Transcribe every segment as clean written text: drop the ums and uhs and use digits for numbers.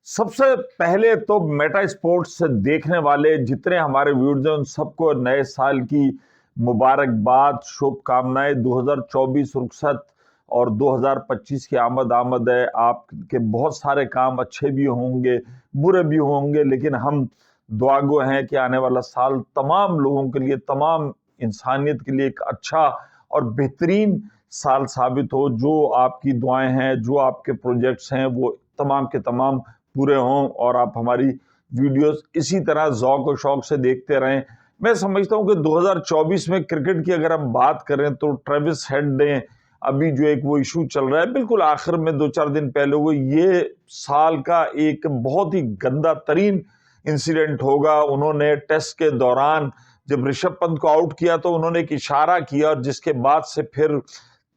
सबसे पहले तो मेटा स्पोर्ट्स देखने वाले जितने हमारे व्यूअर्स हैं उन सबको नए साल की मुबारकबाद, शुभकामनाएं। 2024 रुखसत और 2025 की आमद आमद है। आपके बहुत सारे काम अच्छे भी होंगे, बुरे भी होंगे, लेकिन हम दुआगो हैं कि आने वाला साल तमाम लोगों के लिए, तमाम इंसानियत के लिए एक अच्छा और बेहतरीन साल साबित हो। जो आपकी दुआएं हैं, जो आपके प्रोजेक्ट्स हैं, वो तमाम के तमाम पूरे हों और आप हमारी वीडियोस इसी तरह ज़ौक़ और शौक़ से देखते रहें। मैं समझता हूं कि 2024 में क्रिकेट की अगर हम बात करें तो ट्रेविस हेड ने अभी जो एक वो इशू चल रहा है, बिल्कुल आखिर में 2-4 दिन पहले वो ये साल का एक बहुत ही गंदा तरीन इंसिडेंट होगा। उन्होंने टेस्ट के दौरान जब ऋषभ पंत को आउट किया तो उन्होंने एक इशारा किया और जिसके बाद से फिर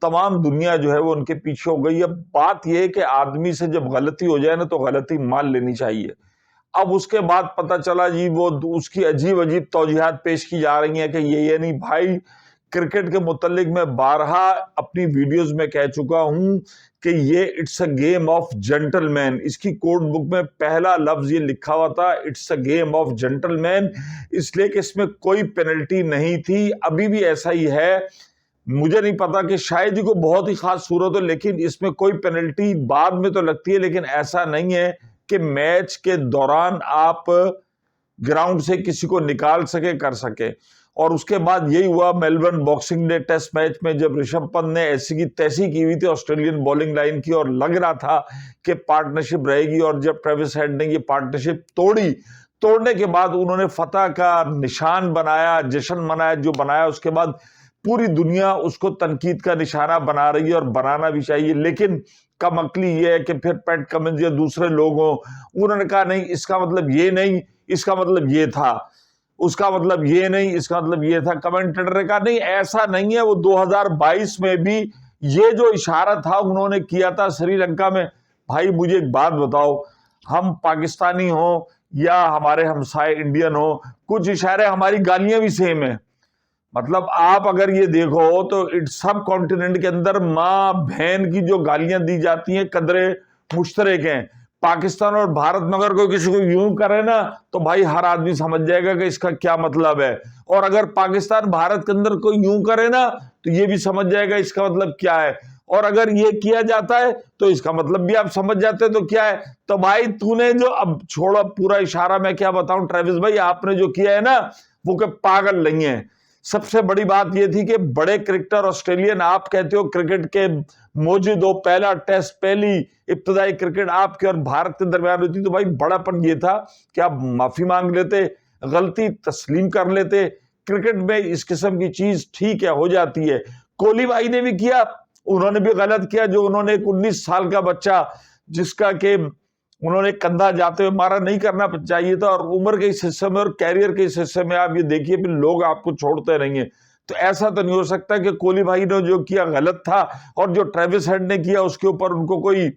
तमाम दुनिया जो है वो उनके पीछे हो गई। अब बात यह है कि आदमी से जब गलती हो जाए ना तो गलती मान लेनी चाहिए। अब उसके बाद पता चला जी वो उसकी अजीब अजीब तौजीहात पेश की जा रही हैं कि ये नहीं भाई। क्रिकेट के मुतल्लिक मैं बारहा अपनी वीडियोस में कह चुका हूं कि ये it's a game of gentleman. इसकी कोड बुक में पहला लफ्ज ये लिखा हुआ था, it's a game of gentleman, इसलिए कि इसमें कोई पेनल्टी नहीं थी। अभी भी ऐसा ही है। मुझे नहीं पता कि शायद ही को बहुत ही खास सूरत हो, लेकिन इसमें कोई पेनल्टी बाद में तो लगती है, लेकिन ऐसा नहीं है कि मैच के दौरान आप ग्राउंड से किसी को निकाल सके, कर सके। और उसके बाद यही हुआ Melbourne boxing day test match में जब ऋषभ पंत ने ऐसी की तैसी की हुई थी ऑस्ट्रेलियन बॉलिंग लाइन की और लग रहा था कि पार्टनरशिप रहेगी, और जब ट्रेविस हेड ने ये पार्टनरशिप तोड़ने के बाद उन्होंने फतह का निशान बनाया, जश्न मनाया जो बनाया, उसके बाद पूरी दुनिया उसको तनकीद का निशाना बना रही है और बनाना भी चाहिए। लेकिन कमअक्ली ये है कि फिर पैट कमिंस या दूसरे लोग हों, उन्होंने कहा नहीं इसका मतलब ये नहीं, इसका मतलब ये था, उसका मतलब ये नहीं, इसका मतलब ये था। कमेंटेटर ने कहा नहीं ऐसा नहीं है। वो 2022 में भी ये जो इशारा था उन्होंने किया था श्रीलंका में। भाई मुझे एक बात बताओ, हम पाकिस्तानी हो या हमारे हमसाए इंडियन हो, कुछ इशारे हमारी गालियां भी सेम है। मतलब आप अगर ये देखो तो इट्स सब कॉन्टिनेंट के अंदर माँ बहन की जो गालियां दी जाती हैं कदरे मुश्तरक हैं। पाकिस्तान और भारत में अगर कोई किसी को यूं करे ना तो भाई हर आदमी समझ जाएगा कि इसका क्या मतलब है, और अगर पाकिस्तान भारत के अंदर कोई यूं करे ना तो ये भी समझ जाएगा इसका मतलब क्या है। और अगर ये किया जाता है तो इसका मतलब भी आप समझ जाते हैं तो क्या है। तो भाई तूने जो, अब छोड़ो पूरा इशारा, मैं क्या बताऊं ट्रेविस भाई, आपने जो किया है ना वो के पागल नहीं है। सबसे बड़ी बात यह थी कि बड़े क्रिकेटर ऑस्ट्रेलियन, आप कहते हो क्रिकेट के मौजूद हो, पहला टेस्ट, पहली इब्तदाई क्रिकेट आपके और भारत के दरमियान होती, तो भाई बड़ापन ये था कि आप माफी मांग लेते, गलती तस्लीम कर लेते। क्रिकेट में इस किस्म की चीज ठीक है, हो जाती है। कोहली भाई ने भी किया, उन्होंने भी गलत किया। जो उन्होंने एक 19 साल का बच्चा जिसका के उन्होंने कंधा जाते हुए मारा, नहीं करना चाहिए था। और उम्र के इस हिस्से में और कैरियर के इस हिस्से में आप ये देखिए फिर लोग आपको छोड़ते रहेंगे। तो ऐसा तो नहीं हो सकता कि कोहली भाई ने जो किया गलत था और जो ट्रेविस हेड ने किया उसके ऊपर उनको कोई,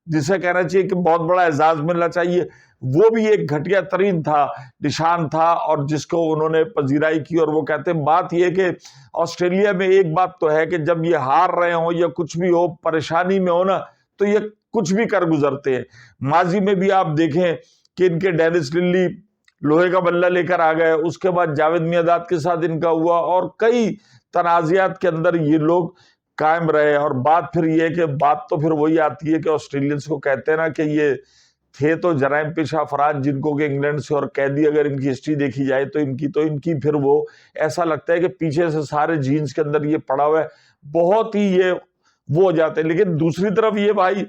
जिसे कहना चाहिए कि बहुत बड़ा एजाज मिलना चाहिए, वो भी एक घटिया तरीन था, निशान था, और जिसको उन्होंने पजीराई की। और वो कहते हैं बात यह कि ऑस्ट्रेलिया में एक बात तो है कि जब ये हार रहे हो या कुछ भी हो, परेशानी में हो ना, तो ये कुछ भी कर गुजरते हैं। माजी में भी आप देखें कि इनके डेनिस लिली लोहे का बल्ला लेकर आ गए, उसके बाद जावेद मियांदाद के साथ इनका हुआ, और कई तनाज़ात के अंदर ये लोग कायम रहे। और बात फिर ये है कि बात तो फिर वही आती है कि ऑस्ट्रेलियंस को कहते हैं ना कि ये थे तो जराइम पेशा अफराद जिनको कि इंग्लैंड से और कैदी, अगर इनकी हिस्ट्री देखी जाए तो इनकी फिर वो ऐसा लगता है कि पीछे से सारे जीन्स के अंदर ये पड़ा हुआ है, बहुत ही ये वो हो जाते हैं। लेकिन दूसरी तरफ ये भाई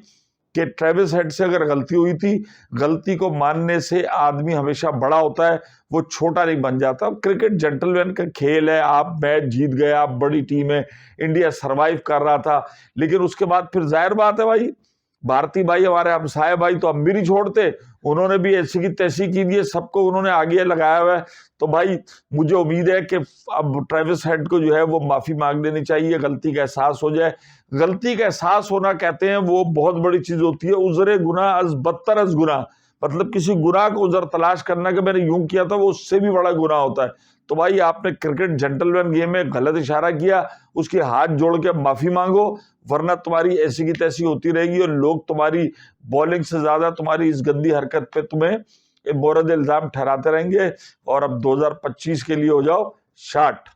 कि ट्रेविस हेड से अगर गलती हुई थी, गलती को मानने से आदमी हमेशा बड़ा होता है, वो छोटा नहीं बन जाता। क्रिकेट जेंटलमैन का खेल है, आप मैच जीत गए, आप बड़ी टीम है, इंडिया सरवाइव कर रहा था, लेकिन उसके बाद फिर जाहिर बात है भाई, भारती भाई हमारे हमसाए भाई तो हम भी नहीं छोड़ते, उन्होंने भी ऐसी की तैसी की दी है, सबको उन्होंने आगे लगाया हुआ है। तो भाई मुझे उम्मीद है कि अब ट्रेविस हेड को जो है वो माफी मांग लेनी चाहिए, गलती का एहसास हो जाए। गलती का एहसास होना कहते हैं वो बहुत बड़ी चीज होती है। उज़रे गुनाह अज बदतर अज गुनाह, मतलब किसी गुनाह को उज़र तलाश करना कि मैंने यूं किया था, वो उससे भी बड़ा गुनाह होता है। तो भाई आपने क्रिकेट जेंटलमैन गेम में गलत इशारा किया, उसके हाथ जोड़ के माफी मांगो, वरना तुम्हारी ऐसी की तैसी होती रहेगी और लोग तुम्हारी बॉलिंग से ज्यादा तुम्हारी इस गंदी हरकत पे तुम्हें मोरद इल्जाम ठहराते रहेंगे। और अब 2025 के लिए हो जाओ शार्ट।